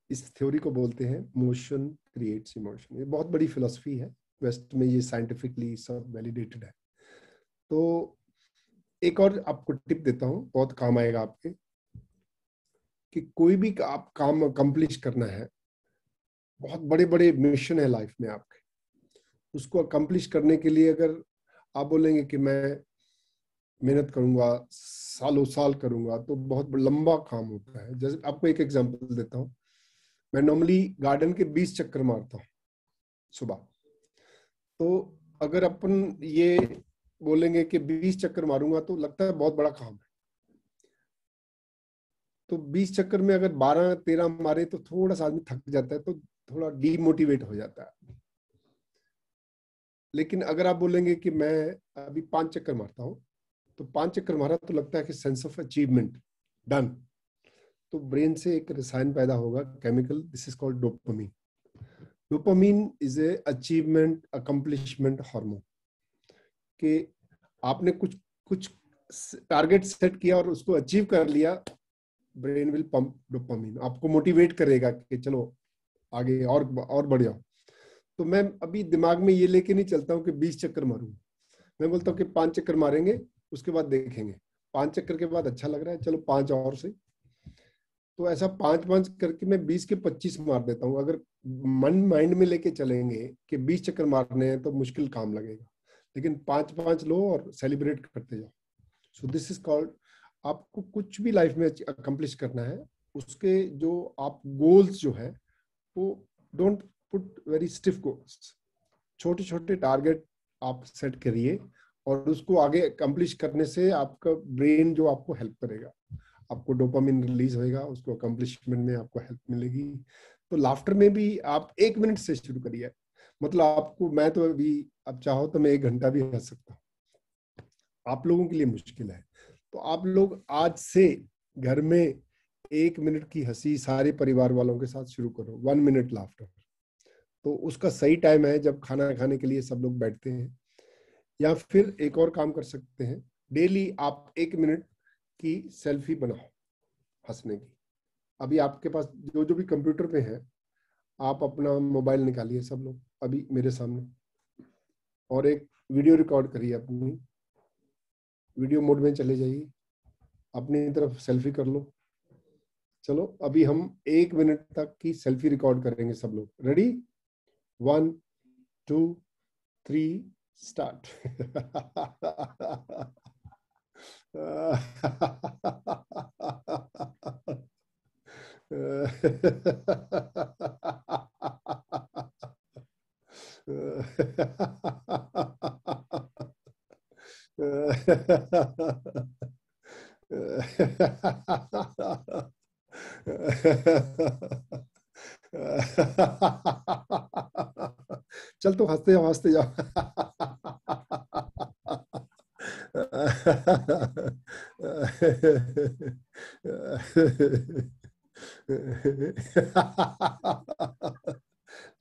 इस थ्योरी को बोलते हैं मोशन क्रिएट्स इमोशन। ये बहुत बड़ी फिलॉसफी है, वेस्ट में ये साइंटिफिकली सब वैलिडेटेड है। तो एक और आपको टिप देता हूँ, बहुत काम आएगा आपके, कि कोई भी आप काम अकम्प्लिश करना है, बहुत बड़े बड़े मिशन है लाइफ में आपके, उसको अकम्प्लिश करने के लिए अगर आप बोलेंगे कि मैं मेहनत करूंगा, सालों साल करूंगा, तो बहुत लंबा काम होता है। जैसे आपको एक एग्जांपल देता हूँ। मैं नॉर्मली गार्डन के 20 चक्कर मारता हूँ सुबह। तो अगर अपन ये बोलेंगे कि 20 चक्कर मारूंगा तो लगता है बहुत बड़ा काम है। तो 20 चक्कर में अगर 12-13 मारे तो थोड़ा सा आदमी थक जाता है, तो थोड़ा डीमोटिवेट हो जाता है। लेकिन अगर आप बोलेंगे कि मैं अभी 5 चक्कर मारता हूँ, तो 5 चक्कर मारा तो लगता है कि सेंस ऑफ अचीवमेंट, डन। तो ब्रेन से एक रसायन पैदा होगा, chemical, this is called dopamine. Dopamine is a achievement accomplishment hormone. कि आपने कुछ टारगेट सेट किया और उसको अचीव कर लिया, ब्रेन विल पंप डोपामिन, आपको मोटिवेट करेगा कि चलो आगे और बढ़ जाओ। तो मैं अभी दिमाग में ये लेके नहीं चलता हूँ कि 20 चक्कर मारूंगा। मैं बोलता हूँ कि 5 चक्कर मारेंगे, उसके बाद देखेंगे। 5 चक्कर के बाद अच्छा लग रहा है, चलो 5 और से। तो ऐसा 5-5 करके मैं 20 के 25 मार देता हूँ। अगर माइंड में लेके चलेंगे कि 20 चक्कर मारने हैं तो मुश्किल काम लगेगा, लेकिन 5-5 लो और सेलिब्रेट करते जाओ। सो दिस इज कॉल्ड, आपको कुछ भी लाइफ में अकम्प्लिश करना है, उसके जो आप गोल्स जो है वो don't put very stiff goals, छोटे छोटे टारगेट आप सेट करिए और उसको आगे अकम्प्लिश करने से आपका ब्रेन जो आपको हेल्प करेगा, आपको डोपामिन रिलीज होएगा, उसको अकम्प्लिशमेंट में आपको हेल्प मिलेगी। तो लाफ्टर में भी आप 1 मिनट से शुरू करिए। मतलब आपको, मैं तो अभी अब चाहो तो मैं 1 घंटा भी हंस सकता हूँ, आप लोगों के लिए मुश्किल है। तो आप लोग आज से घर में 1 मिनट की हंसी सारे परिवार वालों के साथ शुरू करो, 1 मिनट लाफ्टर। तो उसका सही टाइम है जब खाना खाने के लिए सब लोग बैठते हैं। या फिर एक और काम कर सकते हैं, डेली आप 1 मिनट की सेल्फी बनाओ हंसने की। अभी आपके पास जो जो भी कंप्यूटर पे है, आप अपना मोबाइल निकालिए सब लोग अभी मेरे सामने, और एक वीडियो रिकॉर्ड करिए। अपनी वीडियो मोड में चले जाइए, अपनी तरफ सेल्फी कर लो। चलो अभी हम 1 मिनट तक की सेल्फी रिकॉर्ड करेंगे सब लोग। रेडी? 1 2 3 स्टार्ट। चल तो हंसते जाओ, हंसते जाओ।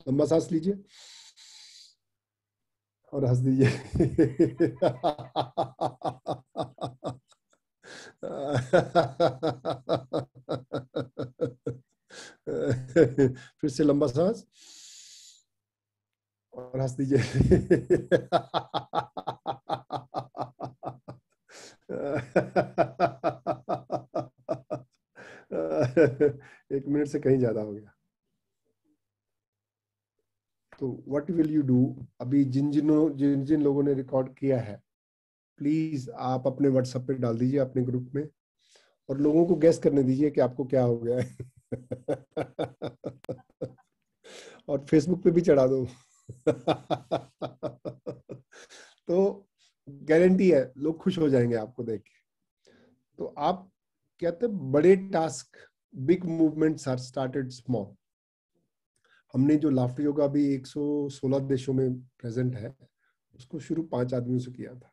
लंबा सांस लीजिए और हंस दीजिए। फिर से लंबा सांस और हंस दीजिए। एक मिनट से कहीं ज्यादा हो गया। तो व्हाट विल यू डू? अभी जिन जिन लोगों ने रिकॉर्ड किया है, प्लीज आप अपने व्हाट्सएप पे डाल दीजिए, अपने ग्रुप में, और लोगों को गैस करने दीजिए कि आपको क्या हो गया है। और फेसबुक पे भी चढ़ा दो। तो गारंटी है लोग खुश हो जाएंगे आपको देख के। तो आप कहते हैं बड़े task, big movements are started small. हमने जो लाफ्टर योगा भी 116 देशों में प्रेजेंट है, उसको शुरू 5 आदमियों से किया था।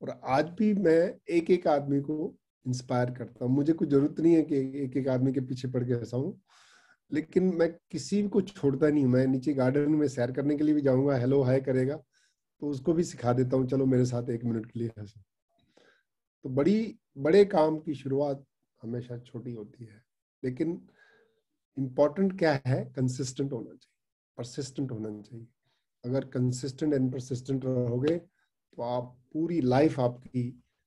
और आज भी मैं एक एक आदमी को इंस्पायर करता हूँ। मुझे कोई जरूरत नहीं है कि एक एक आदमी के पीछे पड़ के हंसाऊं, लेकिन मैं किसी को छोड़ता नहीं। मैं नीचे गार्डन में सैर करने के लिए भी जाऊंगा, हेलो हाय करेगा तो उसको भी सिखा देता हूँ, चलो मेरे साथ 1 मिनट के लिए हंसो। तो बड़े काम की शुरुआत हमेशा छोटी होती है, लेकिन इम्पोर्टेंट क्या है? कंसिस्टेंट होना चाहिए, परसिस्टेंट होना चाहिए। अगर कंसिस्टेंट एंड परसिस्टेंट रहोगे तो आप पूरी लाइफ आपकी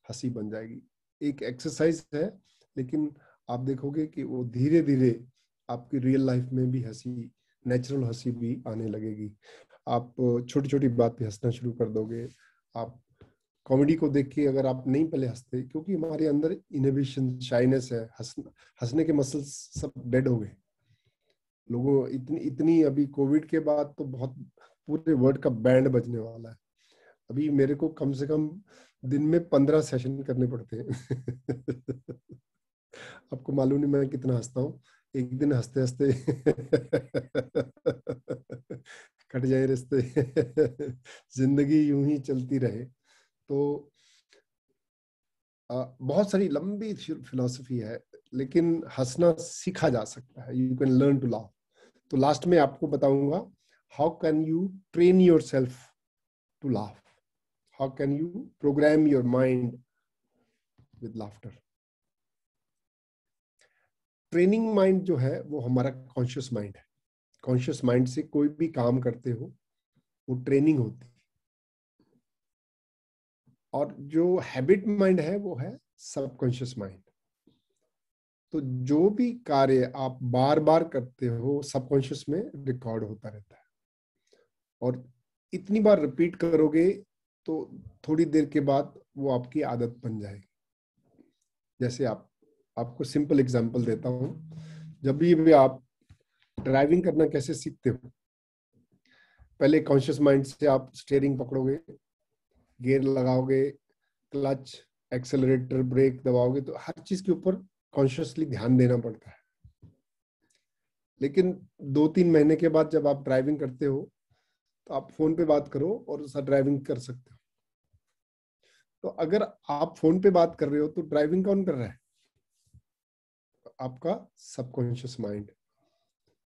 हंसी बन जाएगी। एक एक्सरसाइज है, लेकिन आप देखोगे कि वो धीरे धीरे आपकी रियल लाइफ में भी हंसी, नेचुरल हंसी भी आने लगेगी। आप छोटी छोटी बात पे हंसना शुरू कर दोगे। आप कॉमेडी को देख के अगर आप नहीं पहले हंसते, क्योंकि हमारे अंदर इनहिबिशन, शाइनेस है, हंसने के मसल्स सब डेड हो गए लोगों। इतनी अभी कोविड के बाद तो बहुत पूरे वर्ल्ड का बैंड बजने वाला है। अभी मेरे को कम से कम दिन में 15 सेशन करने पड़ते हैं। आपको मालूम नहीं मैं कितना हंसता हूँ। एक दिन हंसते हंसते कट जाए रिश्ते। जिंदगी यूं ही चलती रहे। तो बहुत सारी लंबी फिलॉसफी है, लेकिन हंसना सीखा जा सकता है। You can learn to laugh. तो लास्ट में आपको बताऊंगा how can you train yourself to laugh, how can you program your mind with laughter. Training mind जो है वो हमारा कॉन्शियस माइंड है। कॉन्शियस माइंड से कोई भी काम करते हो वो ट्रेनिंग होती है। और जो हैबिट माइंड है वो है सबकॉन्शियस माइंड। तो जो भी कार्य आप बार बार करते हो सबकॉन्शियस में रिकॉर्ड होता रहता है, और इतनी बार रिपीट करोगे तो थोड़ी देर के बाद वो आपकी आदत बन जाएगी। जैसे आपको सिंपल एग्जांपल देता हूँ। जब भी आप ड्राइविंग करना कैसे सीखते हो? पहले कॉन्शियस माइंड से आप स्टीयरिंग पकड़ोगे, गियर लगाओगे, क्लच, एक्सेलरेटर, ब्रेक दबाओगे, तो हर चीज के ऊपर कॉन्शियसली ध्यान देना पड़ता है। लेकिन 2-3 महीने के बाद जब आप ड्राइविंग करते हो तो आप फोन पे बात करो और उसका ड्राइविंग कर सकते हो। तो अगर आप फोन पे बात कर रहे हो तो ड्राइविंग कौन कर रहा है? आपका सबकॉन्शियस माइंड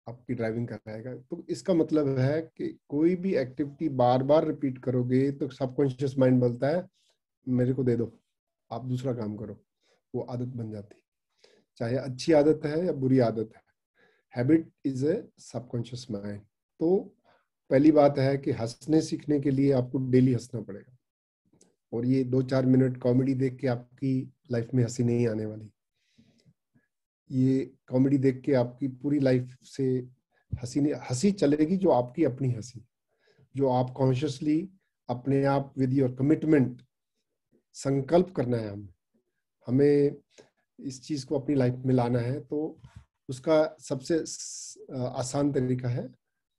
आपकी ड्राइविंग कराएगा। तो इसका मतलब है कि कोई भी एक्टिविटी बार बार रिपीट करोगे तो सबकॉन्शियस माइंड बोलता है मेरे को दे दो, आप दूसरा काम करो। वो आदत बन जाती है, चाहे अच्छी आदत है या बुरी आदत है। Habit is a subconscious mind. तो पहली बात है कि हंसने सीखने के लिए आपको डेली हंसना पड़ेगा। और ये 2-4 मिनट कॉमेडी देख के आपकी लाइफ में हंसी नहीं आने वाली। ये कॉमेडी देख के आपकी पूरी लाइफ से हंसी चलेगी, जो आपकी अपनी हंसी, जो आप कॉन्शियसली अपने आप विद योर कमिटमेंट संकल्प करना है हमें इस चीज को अपनी लाइफ में लाना है, तो उसका सबसे आसान तरीका है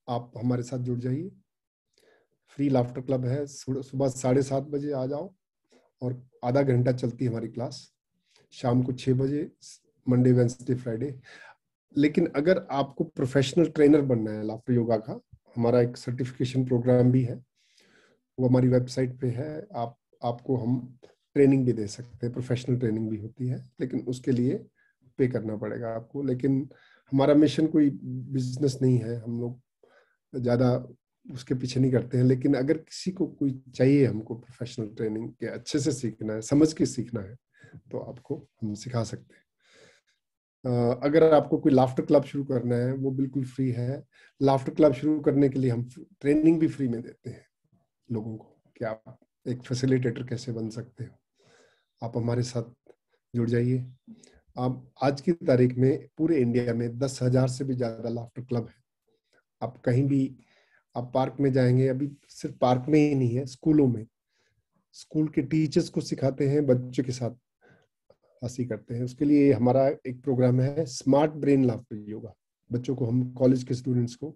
आप हमारे साथ जुड़ जाइए। फ्री लाफ्टर क्लब है, सुबह 7:30 बजे आ जाओ और आधा घंटा चलती है हमारी क्लास, शाम को 6 बजे, मंडे वेडनेसडे फ्राइडे। लेकिन अगर आपको प्रोफेशनल ट्रेनर बनना है लाफ्टर योगा का, हमारा एक सर्टिफिकेशन प्रोग्राम भी है, वो हमारी वेबसाइट पे है। आपको हम ट्रेनिंग भी दे सकते हैं, प्रोफेशनल ट्रेनिंग भी होती है, लेकिन उसके लिए पे करना पड़ेगा आपको। लेकिन हमारा मिशन कोई बिजनेस नहीं है, हम लोग ज्यादा उसके पीछे नहीं करते हैं। लेकिन अगर किसी को कोई चाहिए हमको प्रोफेशनल ट्रेनिंग के अच्छे से सीखना है, समझ के सीखना है, तो आपको हम सिखा सकते हैं। अगर आपको कोई लाफ्टर क्लब शुरू करना है, वो बिल्कुल फ्री है। लाफ्टर क्लब शुरू करने के लिए हम ट्रेनिंग भी फ्री में देते हैं लोगों को कि आप एक फैसिलिटेटर कैसे बन सकते हो। आप हमारे साथ जुड़ जाइए। आप आज की तारीख में पूरे इंडिया में 10,000 से भी ज्यादा लाफ्टर क्लब है। आप कहीं भी, आप पार्क में जाएंगे, अभी सिर्फ पार्क में ही नहीं है, स्कूलों में, स्कूल के टीचर्स को सिखाते हैं, बच्चों के साथ हंसी करते हैं। उसके लिए हमारा एक प्रोग्राम है स्मार्ट ब्रेन लाफ्टर योगा। बच्चों को, हम कॉलेज के स्टूडेंट्स को,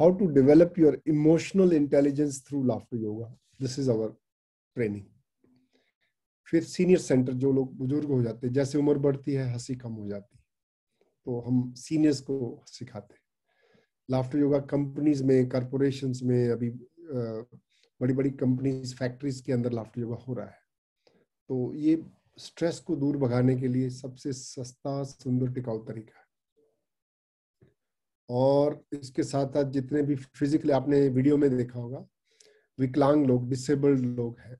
how to develop your emotional intelligence through laughter yoga, this is our training. फिर सीनियर सेंटर, जो लोग बुजुर्ग हो जाते हैं, जैसे उम्र बढ़ती है हंसी कम हो जाती है, तो हम सीनियर्स को सिखाते हैं लाफ्टर योगा। कंपनीज में, कॉर्पोरेशंस में अभी बड़ी बड़ी कंपनीज, फैक्ट्रीज के अंदर लाफ्टर योगा हो रहा है। तो ये स्ट्रेस को दूर भगाने के लिए सबसे सस्ता, सुंदर, टिकाऊ तरीका है। और इसके साथ साथ जितने भी फिजिकली, आपने वीडियो में देखा होगा, विकलांग लोग, डिसेबल्ड लोग हैं,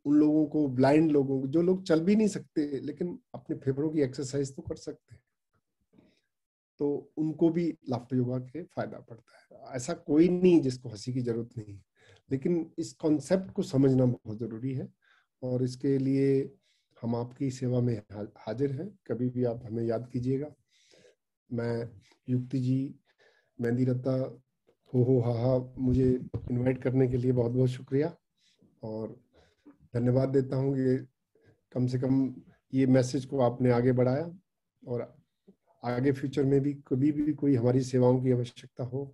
उन लोगों को, ब्लाइंड लोगों को, जो लोग चल भी नहीं सकते लेकिन अपने फेफड़ों की एक्सरसाइज तो कर सकते हैं, तो उनको भी लाफ्टर योगा के फायदा पड़ता है। ऐसा कोई नहीं जिसको हंसी की जरूरत नहीं है, लेकिन इस कॉन्सेप्ट को समझना बहुत जरूरी है। और इसके लिए हम आपकी सेवा में हाजिर हैं, कभी भी आप हमें याद कीजिएगा। मैं, युक्ति जी, मेहंदी रत्ता, हो हा, मुझे इनवाइट करने के लिए बहुत बहुत शुक्रिया और धन्यवाद देता हूँ कि कम से कम ये मैसेज को आपने आगे बढ़ाया। और आगे फ्यूचर में भी कभी भी कोई हमारी सेवाओं की आवश्यकता हो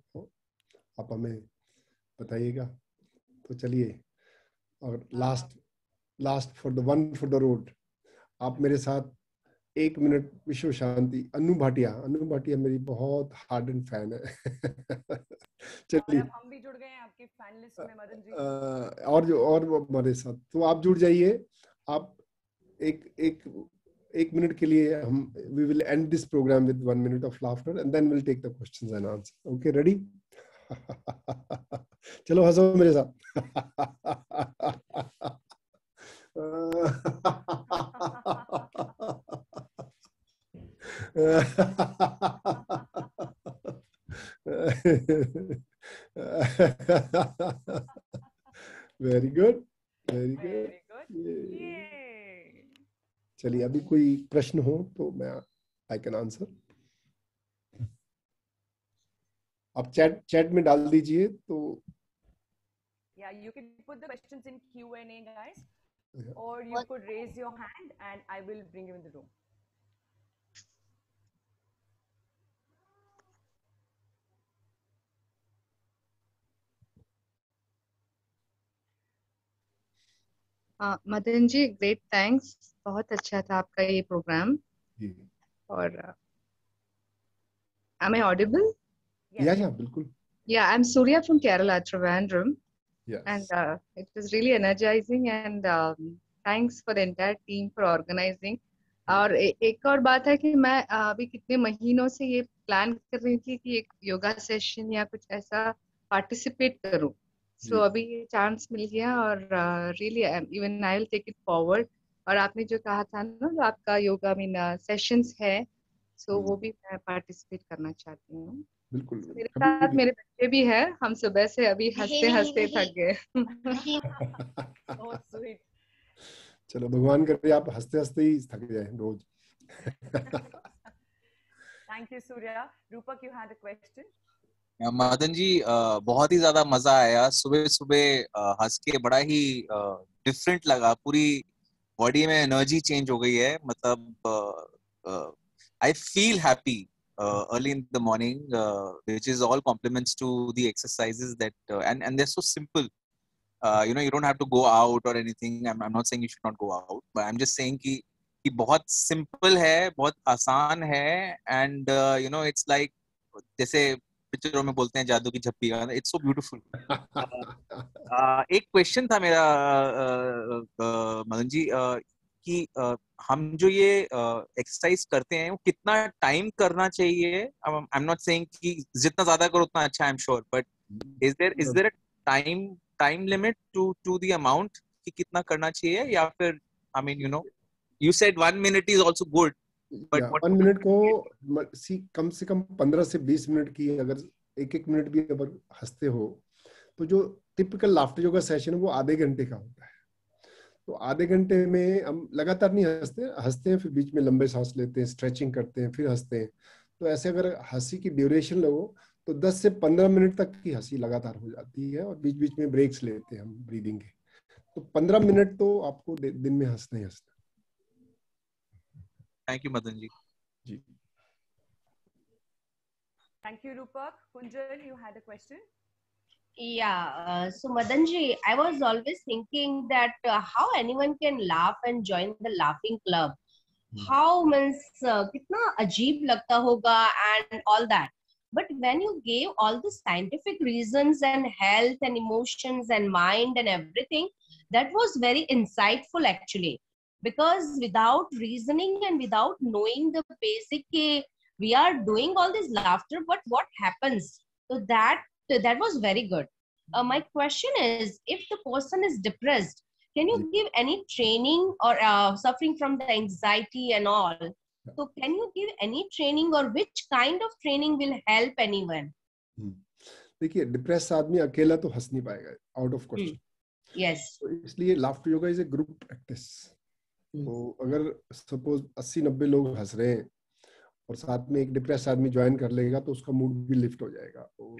आप हमें बताइएगा। तो चलिए, और last for the one for the road, आप मेरे साथ 1 मिनट विश्व शांति। अनु भाटिया मेरी बहुत हार्ड एंड फैन है। चलिए, हम भी जुड़ गए हैं आपके फैन लिस्ट में मदन जी। और वो हमारे साथ, तो आप जुड़ जाइए। आप एक मिनट के लिए हम, we will end this programme with 1 minute of laughter and then will take the questions and answer. Okay, ready? चलो हंसो मेरे साथ। Very good, very good. चलिए, अभी कोई प्रश्न हो तो मैं, आई कैन आंसर। आप चैट में डाल दीजिए तो। Yeah, you can put the questions in Q&A, guys, or you could raise your hand and I will bring you in the room. Madan ji, great thanks, बहुत अच्छा था आपका ये प्रोग्राम। और am I audible? Yeah, बिल्कुल। Yeah, I'm Surya from Kerala, Trivandrum. Yes. And it was really energizing and thanks for the entire team for organizing. और एक और बात है कि मैं अभी कितने महीनों से ये प्लान कर रही थी कि एक योगा सेशन या कुछ ऐसा पार्टिसिपेट करूं। सो अभी ये चांस मिल गया और really even I will take it forward. और आपने जो कहा था ना, जो आपका योगा मीन सेशंस है, सो वो भी मैं पार्टिसिपेट करना चाहती हूँ। बिल्कुल। मेरे साथ मेरे बच्चे भी हैं, हम सुबह से अभी हंसते हंसते थक गए। बहुत स्वीट। चलो, भगवान करे आप हंसते हंसते ही थक जाए रोज। Thank you, Surya. Rupak, you had a question? Madan ji, बहुत ही ज्यादा मजा आया। सुबह सुबह हंस के बड़ा ही डिफरेंट लगा। पूरी बॉडी में एनर्जी चेंज हो गई है। मतलब I feel happy early in the morning, which is all compliments to the exercises that and they're so simple. You don't have to go out or anything. I'm not saying you should not go out, but I'm just saying कि बहुत simple है, बहुत आसान है, and it's like जैसे पिक्चरों में बोलते हैं जादू की झप्पी। It's so beautiful. एक क्वेश्चन था मेरा मदन जी, कि हम जो ये एक्सरसाइज करते हैं वो कितना टाइम करना चाहिए? आई एम नॉट सेइंग कि जितना ज्यादा करो उतना अच्छा, I am sure, but is there a time limit to the amount कि कितना करना चाहिए? या फिर I mean you said 1 minute is also good, but 1 minute को कम से कम 15 से 20 मिनट की, अगर एक मिनट भी अगर हंसते हो तो जो टिपिकल लाफ्टर योगा सेशन है वो आधे घंटे का होता है। तो आधे घंटे में हम लगातार नहीं हंसते हैं, फिर बीच में लंबे सांस लेते हैं, स्ट्रेचिंग करते हैं, फिर हंसते हैं। तो ऐसे अगर हंसी की ड्यूरेशन लो तो 10 से 15 मिनट तक की हंसी लगातार हो जाती है, और बीच बीच में ब्रेक्स लेते हैं हम ब्रीदिंग के। तो 15 मिनट तो आपको दिन में हंसना ही हंसना। Thank you Madan ji. जी, Thank you, Rupak. Kunjal, you had a question? Yeah, so Madanji, I was always thinking that how anyone can laugh and join the laughing club. How means kitna ajeeb lagta hoga and all that. But when you gave all the scientific reasons and health and emotions and mind and everything, that was very insightful actually. Because without reasoning and without knowing the basic, we are doing all this laughter, but what happens? So that was very good. My question is, if the person is depressed, can you give any training, or suffering from the anxiety and all? So can you give any training, or which kind of training will help anyone? देखिए, depress आदमी अकेला तो हंस नहीं पाएगा, out of question. Yes. तो इसलिए laughter yoga is a group practice. तो अगर सपोज 80-90 लोग हंस रहे हैं और साथ में एक डिप्रेस आदमी ज्वाइन कर लेगा तो उसका मूड भी लिफ्ट हो जाएगा, तो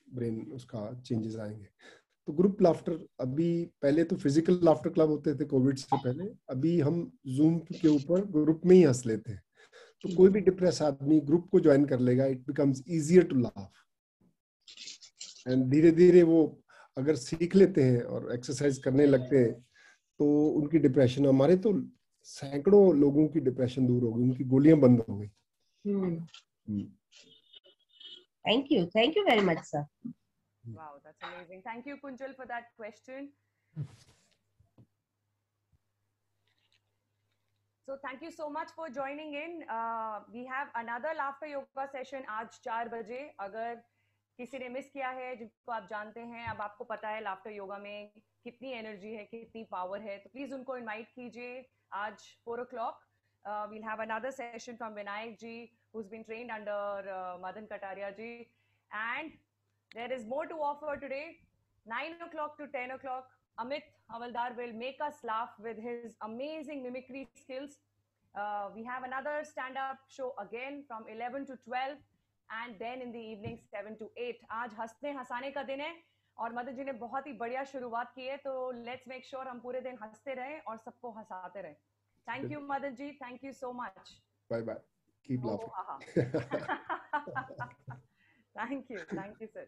ब्रेन उसका चेंजेस आएंगे। तो ग्रुप लाफ्टर, अभी पहले तो फिजिकल लाफ्टर क्लब होते थे कोविड से पहले, अभी हम जूम के ऊपर ग्रुप में ही हंस लेते हैं। तो कोई भी डिप्रेस आदमी ग्रुप को ज्वाइन कर लेगा, it becomes easier to laugh. And धीरे धीरे वो अगर सीख लेते हैं और एक्सरसाइज करने लगते हैं तो उनकी डिप्रेशन, हमारे तो सैकड़ों लोगों की डिप्रेशन दूर हो गई, उनकी गोलियां बंद हो गई। Thank you very much, sir. Wow, that's amazing. Thank you, Kunjal, for that question. So thank you so much for joining in. We have another laughter yoga session आज 4 बजे। अगर किसी ने मिस किया है, जिनको आप जानते हैं, अब आपको पता है लाफ्टर योगा में कितनी एनर्जी है, कितनी पावर है, तो प्लीज उनको इनवाइट कीजिए। आज 4 o'clock we'll have another session from Vinayak ji, who's been trained under Madan Kataria ji, and there is more to offer today. 9 o'clock to 10 o'clock, Amit Havaldar will make us laugh with his amazing mimicry skills. We have another stand-up show again from 11 to 12, and then in the evening 7 to 8. आज हंसने हंसाने का दिन है और मदन जी ने बहुत ही बढ़िया शुरुआत की है, तो let's make sure हम पूरे दिन हंसते रहें और सबको हंसाते रहें। Thank you, Madan ji. Thank you so much. Bye bye. Keep laughing. Thank you, sir.